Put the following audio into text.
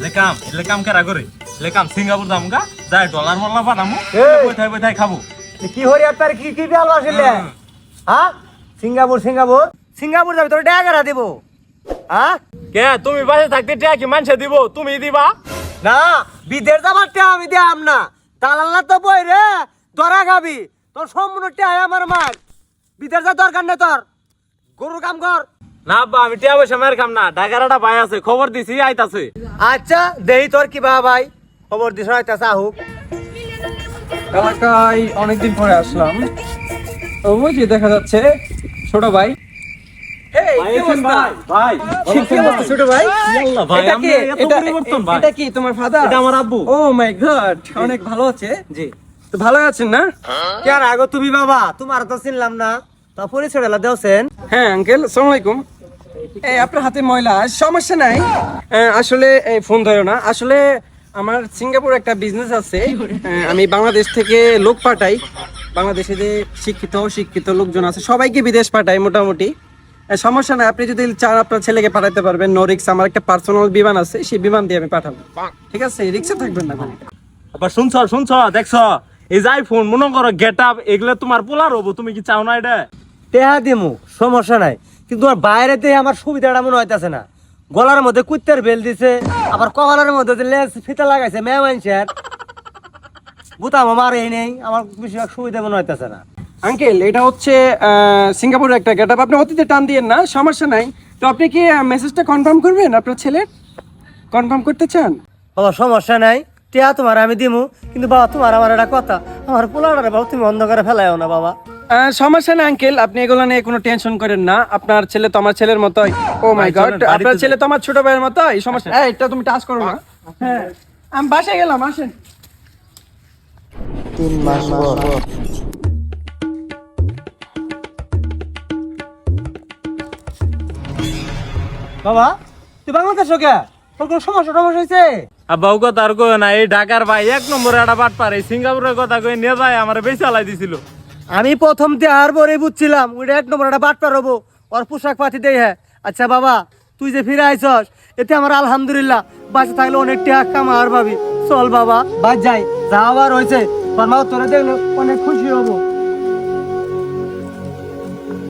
লেকাম কেরা করে লেকাম সিঙ্গাপুর দামগা যাই ডলার মল্লা বানামু বইথাই বইথাই খাবো কি হরি আপনার কি কি বিয়াল আসলে হ্যাঁ সিঙ্গাপুর সিঙ্গাপুর সিঙ্গাপুর যাবে তোর টাকা দেব হ্যাঁ কে তুমি বাসে থাকতে টাকা কি মানুষে দিব তুমি দিবা না বিদেশ যাবার টাকা আমি দিয়াম না তালাল্লা তো বই রে তোরা খাবি তোর সম্পূর্ণ টাকা আমার মার বিদেশ যা দরকার নেই তোর গরুর কাম কর না আব্বা আমি টিয়া পয়সা মেয়ের কাম না ঢাকার ভাই আছে খবর দিছি আইতাছে আচ্ছা দেই তোর কি বা ভাই খবর দিছ আইতাছে আহুক এলাকায় অনেকদিন পরে আসলাম ওই যে দেখা যাচ্ছে ছোট ভাই ভাই ছোট ভাই আল্লাহ ভাই আমি এত পরিবর্তন ভাই এটা কি তোমার ফাদার? এটা আমার আব্বু ও মাই গড অনেক ভালো আছে জি তো ভালো আছেন না? কেন আগো তুমি বাবা তোমার তো চিনলাম না তা পরিচয় এলা দেওছেন হ্যাঁ আঙ্কেল আসসালামু আলাইকুম। এই আপনার হাতে ময়লা সমস্যা নাই, আসলে এই ফোন ধরো না, আসলে আমার সিঙ্গাপুর একটা বিজনেস আছে, আমি বাংলাদেশ থেকে লোক পাঠাই, বাংলাদেশে যে শিক্ষিত অশিক্ষিত লোকজন আছে সবাইকে বিদেশ পাঠাই মোটামুটি। সমস্যা নাই, আপনি যদি চান আপনার ছেলেকে পাঠাতে পারবেন, নো রিক্স, আমার একটা পার্সোনাল বিমান আছে, সেই বিমান দিয়ে আমি পাঠাবো, ঠিক আছে? রিক্সে থাকবেন না। আবার শুনছ দেখছ এই যে আইফোন মনে করো গেট আপ এগুলো তোমার পোলার হবো, তুমি কি চাও না এটা? টেহা দিমু সমস্যা নাই, কিন্তু তোমার বাইরে দিয়ে আমার সুবিধাটা মনে হইতাছে না। গলার মধ্যে কুত্তের বেল দিছে, আবার কপালের মধ্যে লেস ফিতা লাগাইছে মেয়ে মানুষের, বুতাম আমার এই নেই, আমার বেশিরভাগ সুবিধা মনে হইতাছে না। আঙ্কেল এটা হচ্ছে সিঙ্গাপুরের একটা গেট আপ, আপনি অতীতে টান দিয়েন না, সমস্যা নাই। তো আপনি কি মেসেজটা কনফার্ম করবেন আপনার ছেলের? কনফার্ম করতে চান? বাবা সমস্যা নাই, টেহা তোমার আমি দিমু, কিন্তু বাবা তোমার আমার একটা কথা, আমার পোলাটা বাবা তুমি অন্ধকারে ফেলাইও না বাবা। সমস্যা না আঙ্কেল, আপনি এগুলো নিয়ে কোনো টেনশন করেন না, আপনার ছেলে তো আমার ছেলের মতোই। ও মাই গড, আপনার ছেলে তো আমার ছোট ভাইয়ের মতোই, সমস্যা এই এটা তুমি টাচ করো না। হ্যাঁ আমি বাসায় গেলাম, আসেন। 3 মাস পর বাবা তুই বাংলাদেশ কে? তোর কোনো সমস্যা হয়েছে? আব্বা ও কথা আর কই না, এই ঢাকার ভাই এক নম্বরে একটা বাট পারে, সিঙ্গাপুরের কথা কই নিয়ে যায় আমার বেশি চালাই দিছিল। আমি প্রথম দেহার পরে বুঝছিলাম ওইটা এক নম্বর একটা বাটপার হবো, ওর পোশাক পাতি দেয়। হ্যাঁ আচ্ছা বাবা তুই যে ফিরে আইছস এতে আমার আলহামদুলিল্লাহ, বাসে থাকলে অনেক টাকা কামার ভাবি। চল বাবা বাদ যাই, যা আবার হয়েছে তোর মা তোরা দেখলে অনেক খুশি হবো।